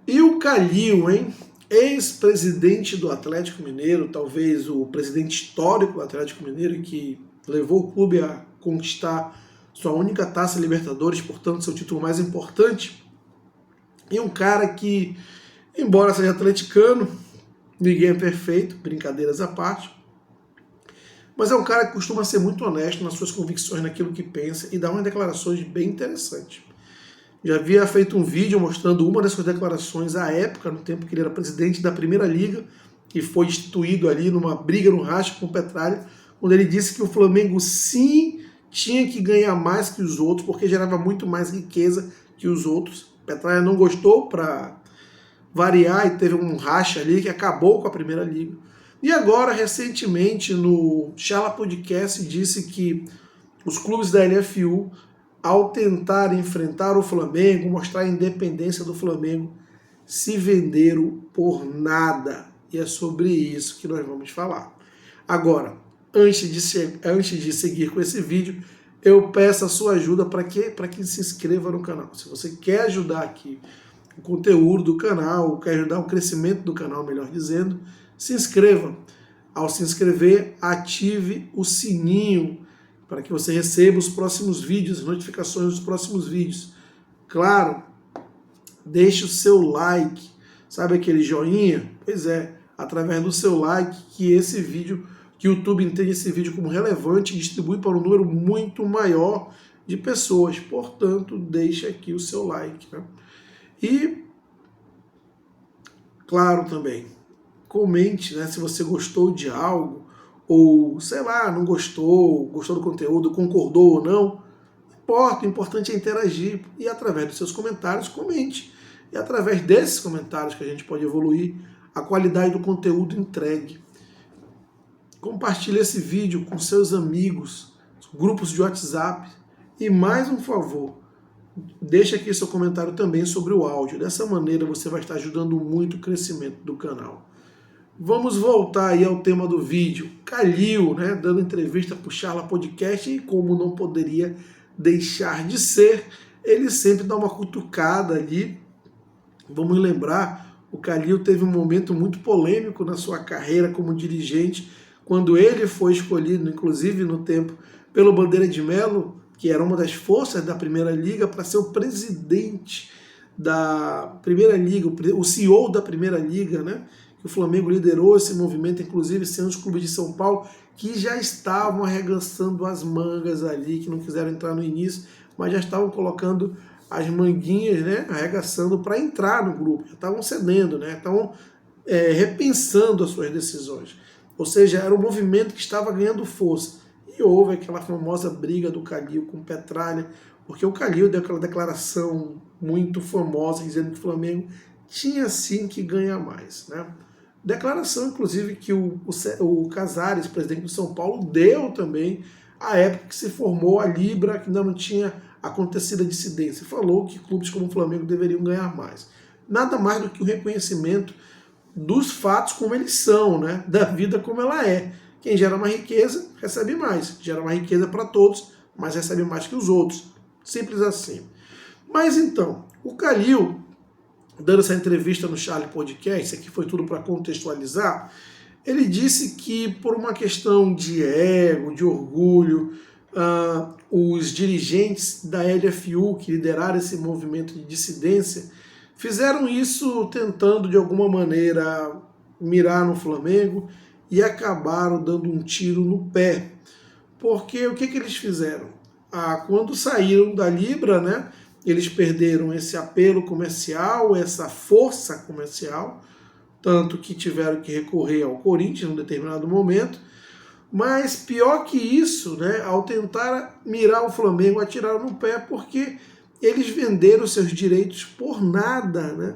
E o Calil, hein? Ex-presidente do Atlético Mineiro, talvez o presidente histórico do Atlético Mineiro, que levou o clube a conquistar sua única Taça Libertadores, portanto seu título mais importante. E um cara que, embora seja atleticano, ninguém é perfeito, brincadeiras à parte, mas é um cara que costuma ser muito honesto nas suas convicções, naquilo que pensa, e dá umas declarações bem interessantes. Já havia feito um vídeo mostrando uma das suas declarações à época, no tempo que ele era presidente da Primeira Liga, que foi instituído ali numa briga no racha com o Petralha, quando ele disse que o Flamengo sim tinha que ganhar mais que os outros, porque gerava muito mais riqueza que os outros. O Petralha não gostou, para variar, e teve um racha ali que acabou com a Primeira Liga. E agora, recentemente, no Charla Podcast, disse que os clubes da LFU, ao tentar enfrentar o Flamengo, mostrar a independência do Flamengo, se venderam por nada. E é sobre isso que nós vamos falar. Agora, antes de seguir com esse vídeo, eu peço a sua ajuda para que se inscreva no canal. Se você quer ajudar aqui o conteúdo do canal, quer ajudar o crescimento do canal, melhor dizendo, se inscreva. Ao se inscrever, ative o sininho para que você receba os próximos vídeos, as notificações dos próximos vídeos. Claro, deixe o seu like, sabe aquele joinha? Pois é, através do seu like que esse vídeo, que o YouTube entende esse vídeo como relevante e distribui para um número muito maior de pessoas. Portanto, deixe aqui o seu like, né? E, claro também, comente, né, se você gostou de algo, ou, sei lá, não gostou, gostou do conteúdo, concordou ou não. Não importa, o importante é interagir. E através dos seus comentários, comente. E através desses comentários que a gente pode evoluir a qualidade do conteúdo entregue. Compartilhe esse vídeo com seus amigos, grupos de WhatsApp. E mais um favor, deixe aqui seu comentário também sobre o áudio. Dessa maneira você vai estar ajudando muito o crescimento do canal. Vamos voltar aí ao tema do vídeo. Calil, né, dando entrevista para o Charla Podcast, e como não poderia deixar de ser, ele sempre dá uma cutucada ali. Vamos lembrar, o Calil teve um momento muito polêmico na sua carreira como dirigente, quando ele foi escolhido, inclusive no tempo, pelo Bandeira de Melo, que era uma das forças da Primeira Liga, para ser o presidente da Primeira Liga, o CEO da Primeira Liga, né? Que o Flamengo liderou esse movimento, inclusive sendo os clubes de São Paulo, que já estavam arregaçando as mangas ali, que não quiseram entrar no início, mas já estavam colocando as manguinhas, né, arregaçando para entrar no grupo, já estavam cedendo, né, estavam repensando as suas decisões. Ou seja, era um movimento que estava ganhando força. E houve aquela famosa briga do Calil com o Petralha, porque o Calil deu aquela declaração muito famosa, dizendo que o Flamengo tinha sim que ganhar mais, né? Declaração, inclusive, que o Casares, presidente do São Paulo, deu também à época que se formou a Libra, que ainda não tinha acontecido a dissidência. Falou que clubes como o Flamengo deveriam ganhar mais. Nada mais do que o reconhecimento dos fatos como eles são, né? Da vida como ela é. Quem gera mais riqueza, recebe mais. Gera mais riqueza para todos, mas recebe mais que os outros. Simples assim. Mas então, o Calil, dando essa entrevista no Charla Podcast, isso aqui foi tudo para contextualizar, ele disse que por uma questão de ego, de orgulho, os dirigentes da LFU, que lideraram esse movimento de dissidência, fizeram isso tentando de alguma maneira mirar no Flamengo e acabaram dando um tiro no pé. Porque o que eles fizeram? Quando saíram da Libra, né, eles perderam esse apelo comercial, essa força comercial, tanto que tiveram que recorrer ao Corinthians em um determinado momento. Mas pior que isso, né, ao tentar mirar o Flamengo, atiraram no pé, porque eles venderam seus direitos por nada, né?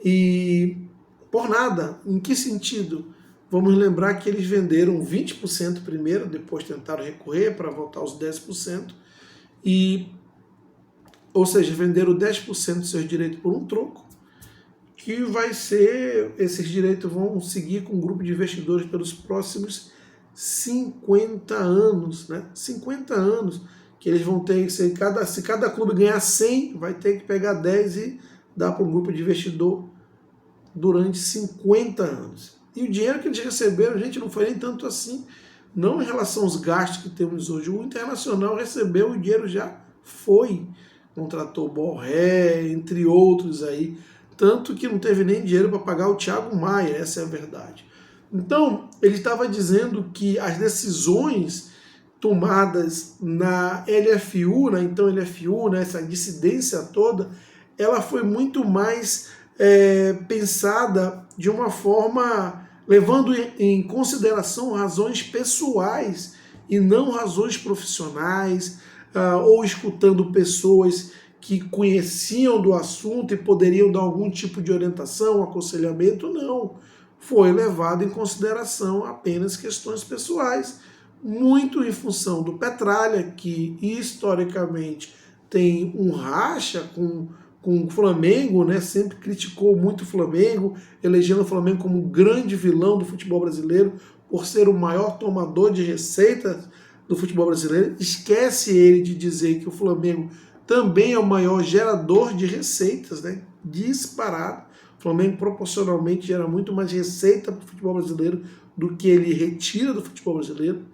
E por nada, em que sentido? Vamos lembrar que eles venderam 20% primeiro, depois tentaram recorrer para voltar aos 10%, ou seja, venderam 10% dos seus direitos por um troco, que vai ser, esses direitos vão seguir com um grupo de investidores pelos próximos 50 anos, né? 50 anos, que eles vão ter, se cada clube ganhar 100, vai ter que pegar 10 e dar para um grupo de investidor durante 50 anos. E o dinheiro que eles receberam, gente, não foi nem tanto assim, não em relação aos gastos que temos hoje. O Internacional recebeu, o dinheiro já foi. Contratou Borré, entre outros aí. Tanto que não teve nem dinheiro para pagar o Thiago Maia, essa é a verdade. Então, ele estava dizendo que as decisões tomadas na LFU, na então LFU, né, essa dissidência toda, ela foi muito mais pensada de uma forma levando em consideração razões pessoais e não razões profissionais, ou escutando pessoas que conheciam do assunto e poderiam dar algum tipo de orientação, aconselhamento, não. Foi levado em consideração apenas questões pessoais, muito em função do Petralha, que historicamente tem um racha com o Flamengo, né? Sempre criticou muito o Flamengo, elegendo o Flamengo como um grande vilão do futebol brasileiro, por ser o maior tomador de receitas do futebol brasileiro. Esquece ele de dizer que o Flamengo também é o maior gerador de receitas, né? Disparado. O Flamengo proporcionalmente gera muito mais receita para o futebol brasileiro do que ele retira do futebol brasileiro.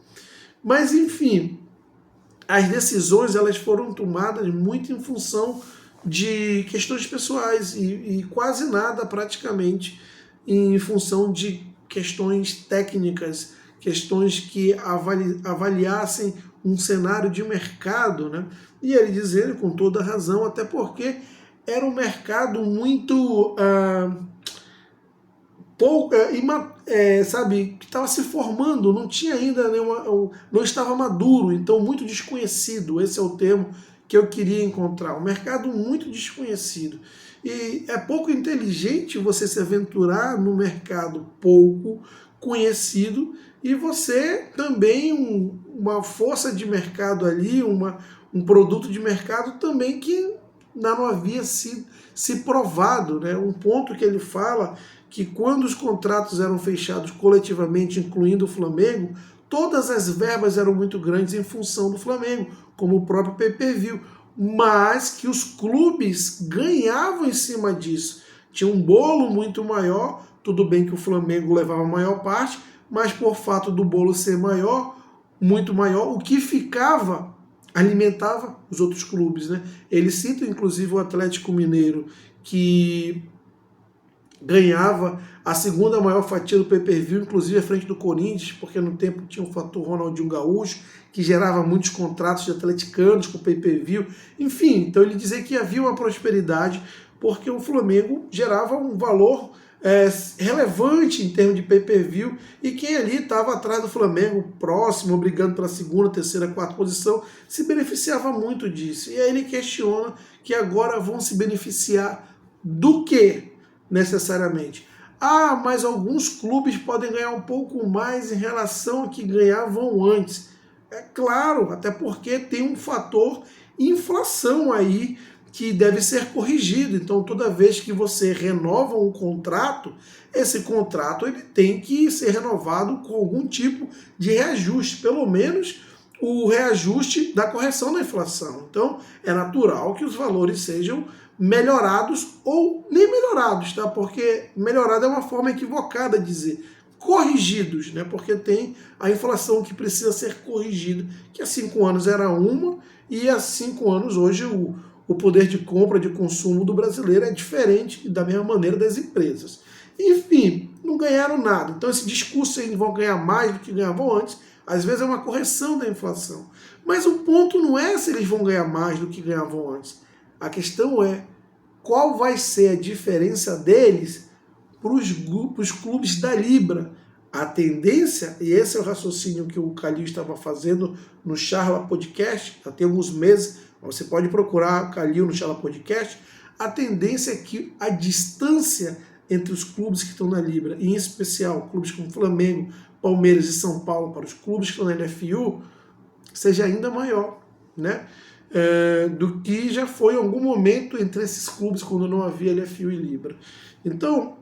Mas, enfim, as decisões elas foram tomadas muito em função de questões pessoais e quase nada praticamente em função de questões técnicas, questões que avaliassem um cenário de mercado, né? E ele dizendo com toda razão, até porque era um mercado muito sabe, que estava se formando, não tinha ainda não estava maduro, então muito desconhecido, esse é o termo que eu queria encontrar, um mercado muito desconhecido. E é pouco inteligente você se aventurar no mercado pouco conhecido e você também uma força de mercado ali, um produto de mercado também que não havia se provado, né? Um ponto que ele fala que quando os contratos eram fechados coletivamente, incluindo o Flamengo, todas as verbas eram muito grandes em função do Flamengo, como o próprio pay-per-view, mas que os clubes ganhavam em cima disso. Tinha um bolo muito maior, tudo bem que o Flamengo levava a maior parte, mas por fato do bolo ser maior, muito maior, o que ficava alimentava os outros clubes, né? Ele cita inclusive o Atlético Mineiro, que ganhava a segunda maior fatia do pay-per-view, inclusive à frente do Corinthians, porque no tempo tinha o fator Ronaldinho Gaúcho, que gerava muitos contratos de atleticanos com pay-per-view. Enfim, então ele dizia que havia uma prosperidade, porque o Flamengo gerava um valor relevante em termos de pay-per-view, e quem ali estava atrás do Flamengo, próximo, brigando pela segunda, terceira, quarta posição, se beneficiava muito disso. E aí ele questiona que agora vão se beneficiar do quê? Necessariamente. Ah, mas alguns clubes podem ganhar um pouco mais em relação ao que ganhavam antes. É claro, até porque tem um fator inflação aí que deve ser corrigido. Então, toda vez que você renova um contrato, esse contrato ele tem que ser renovado com algum tipo de reajuste, pelo menos o reajuste da correção da inflação. Então, é natural que os valores sejam melhorados ou nem melhorados, tá? Porque melhorado é uma forma equivocada de dizer. Corrigidos, né? Porque tem a inflação que precisa ser corrigida, que há 5 anos era uma, e há 5 anos hoje o poder de compra, de consumo do brasileiro é diferente da mesma maneira das empresas. Enfim, não ganharam nada. Então esse discurso aí, vão ganhar mais do que ganhavam antes, às vezes é uma correção da inflação. Mas o ponto não é se eles vão ganhar mais do que ganhavam antes. A questão é qual vai ser a diferença deles para os clubes da Libra. A tendência, e esse é o raciocínio que o Calil estava fazendo no Charla Podcast, já tem alguns meses, você pode procurar o Calil no Charla Podcast, a tendência é que a distância entre os clubes que estão na Libra, em especial clubes como Flamengo, Palmeiras e São Paulo, para os clubes que estão na LFU, seja ainda maior, né? Do que já foi em algum momento entre esses clubes quando não havia LFU e Libra. Então,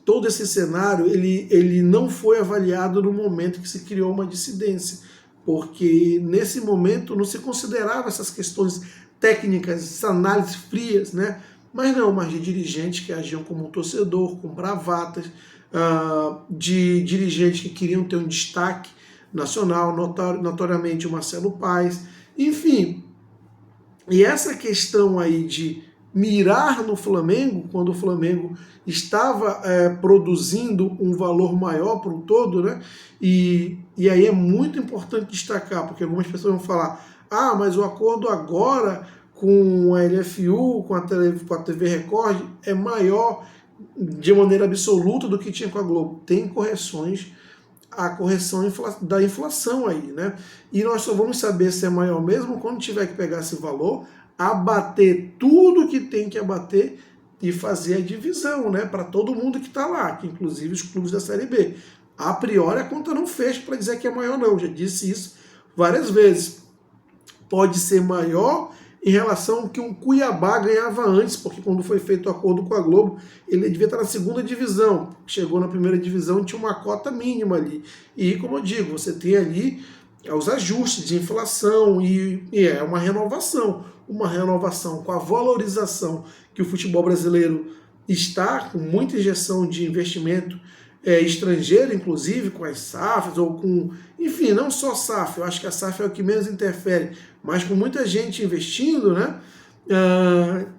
todo esse cenário ele não foi avaliado no momento que se criou uma dissidência, porque nesse momento não se considerava essas questões técnicas, essas análises frias, né? mas não, mas de dirigentes que agiam como um torcedor, com bravatas, de dirigentes que queriam ter um destaque nacional, notoriamente o Marcelo Paes, enfim. E essa questão aí de mirar no Flamengo, quando o Flamengo estava produzindo um valor maior para o todo, né? E aí é muito importante destacar, porque algumas pessoas vão falar, mas o acordo agora com a LFU, com a TV Record, é maior de maneira absoluta do que tinha com a Globo. Tem correções, a correção da inflação aí, né? E nós só vamos saber se é maior mesmo quando tiver que pegar esse valor, abater tudo que tem que abater e fazer a divisão, né? Para todo mundo que está lá, que inclusive os clubes da Série B. A priori a conta não fecha para dizer que é maior não, já disse isso várias vezes. Pode ser maior em relação ao que um Cuiabá ganhava antes, porque quando foi feito o acordo com a Globo, ele devia estar na segunda divisão. Chegou na primeira divisão e tinha uma cota mínima ali. E, como eu digo, você tem ali os ajustes de inflação e é uma renovação com a valorização que o futebol brasileiro está, com muita injeção de investimento estrangeiro, inclusive com as SAFs ou com, enfim, não só SAF, eu acho que a SAF é o que menos interfere, mas com muita gente investindo, né?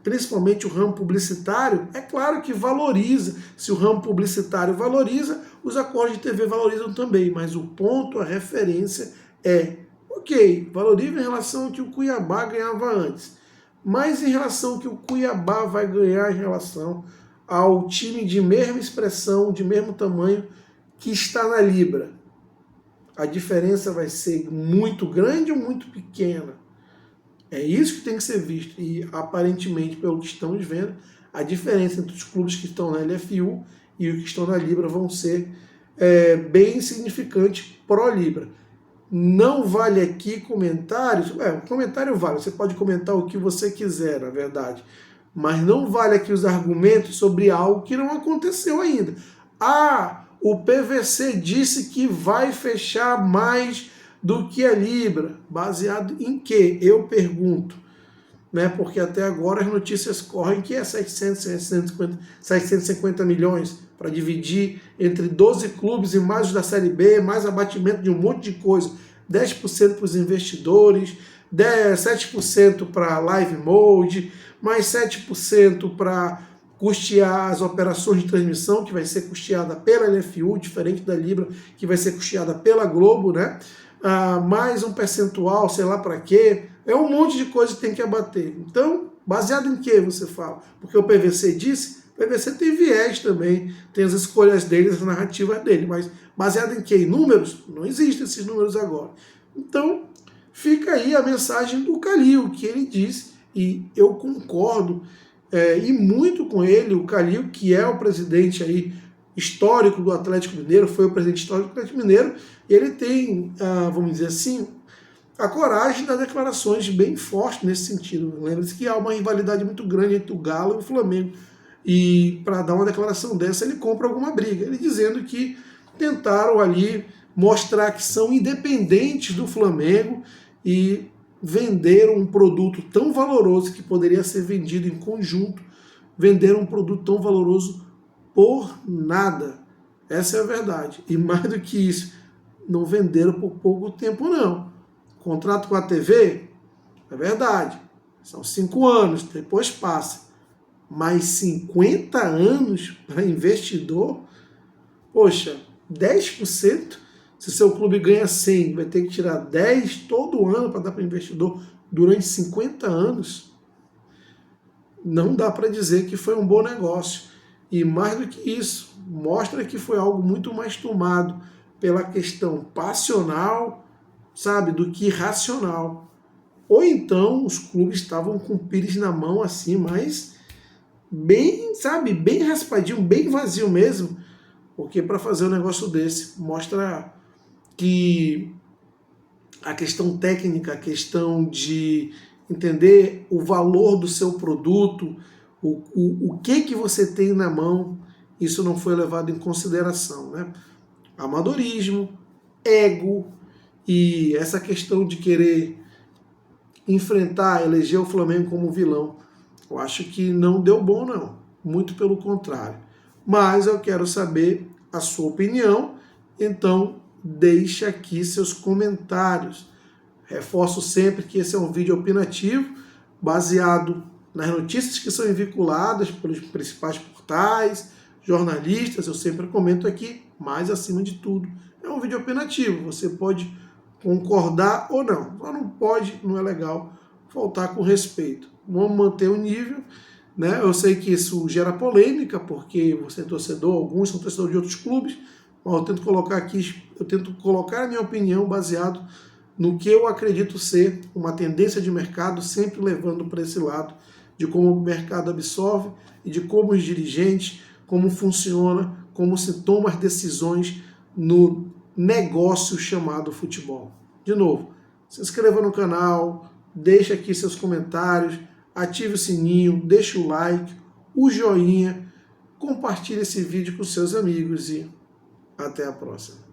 Principalmente o ramo publicitário, é claro que valoriza. Se o ramo publicitário valoriza, os acordos de TV valorizam também, mas o ponto, a referência é, ok, valoriza em relação ao que o Cuiabá ganhava antes, mas em relação ao que o Cuiabá vai ganhar em relação ao time de mesma expressão, de mesmo tamanho que está na Libra. A diferença vai ser muito grande ou muito pequena? É isso que tem que ser visto. E aparentemente, pelo que estamos vendo, a diferença entre os clubes que estão na LFU e os que estão na Libra vão ser bem significante pró-Libra. Não vale aqui comentários. Comentário vale, você pode comentar o que você quiser, na verdade. Mas não vale aqui os argumentos sobre algo que não aconteceu ainda. O PVC disse que vai fechar mais do que a Libra. Baseado em quê? Eu pergunto. Né? Porque até agora as notícias correm que é 750 milhões para dividir entre 12 clubes e mais os da Série B, mais abatimento de um monte de coisa. 10% para os investidores, 7% para Live Mode, mais 7% para custear as operações de transmissão, que vai ser custeada pela LFU, diferente da Libra, que vai ser custeada pela Globo, né? Mais um percentual, sei lá para quê. É um monte de coisa que tem que abater. Então, baseado em que você fala? Porque o PVC disse, o PVC tem viés também, tem as escolhas dele, as narrativas dele, mas baseado em que? Em números? Não existem esses números agora. Então, fica aí a mensagem do Calil, que ele disse, e eu concordo e muito com ele, o Calil, que é o presidente aí histórico do Atlético Mineiro, foi o presidente histórico do Atlético Mineiro, e ele tem, vamos dizer assim, a coragem das declarações bem fortes nesse sentido. Lembra-se que há uma rivalidade muito grande entre o Galo e o Flamengo, e para dar uma declaração dessa, ele compra alguma briga, ele dizendo que tentaram ali mostrar que são independentes do Flamengo e venderam um produto tão valoroso que poderia ser vendido em conjunto, venderam um produto tão valoroso por nada. Essa é a verdade. E mais do que isso, não venderam por pouco tempo, não. Contrato com a TV, é verdade, são 5 anos, depois passa. Mas 50 anos para investidor, poxa, 10%, se seu clube ganha 100, vai ter que tirar 10 todo ano para dar para o investidor durante 50 anos. Não dá para dizer que foi um bom negócio. E mais do que isso, mostra que foi algo muito mais tomado pela questão passional, sabe, do que racional. Ou então os clubes estavam com o pires na mão assim, mas bem, sabe, bem raspadinho, bem vazio mesmo, porque para fazer um negócio desse mostra que a questão técnica, a questão de entender o valor do seu produto, o que você tem na mão, isso não foi levado em consideração, né? Amadorismo, ego e essa questão de querer enfrentar, eleger o Flamengo como vilão. Eu acho que não deu bom, não. Muito pelo contrário. Mas eu quero saber a sua opinião, então deixe aqui seus comentários. Reforço sempre que esse é um vídeo opinativo, baseado nas notícias que são veiculadas pelos principais portais, jornalistas, eu sempre comento aqui, mas acima de tudo, é um vídeo opinativo. Você pode concordar ou não, só não pode, não é legal, faltar com respeito. Vamos manter o nível, né? Eu sei que isso gera polêmica, porque você é torcedor, alguns são torcedores de outros clubes, mas eu tento colocar a minha opinião baseado no que eu acredito ser uma tendência de mercado, sempre levando para esse lado de como o mercado absorve e de como os dirigentes, como funciona, como se toma as decisões no negócio chamado futebol. De novo, se inscreva no canal, deixe aqui seus comentários, ative o sininho, deixe o like, o joinha, compartilhe esse vídeo com seus amigos e até a próxima.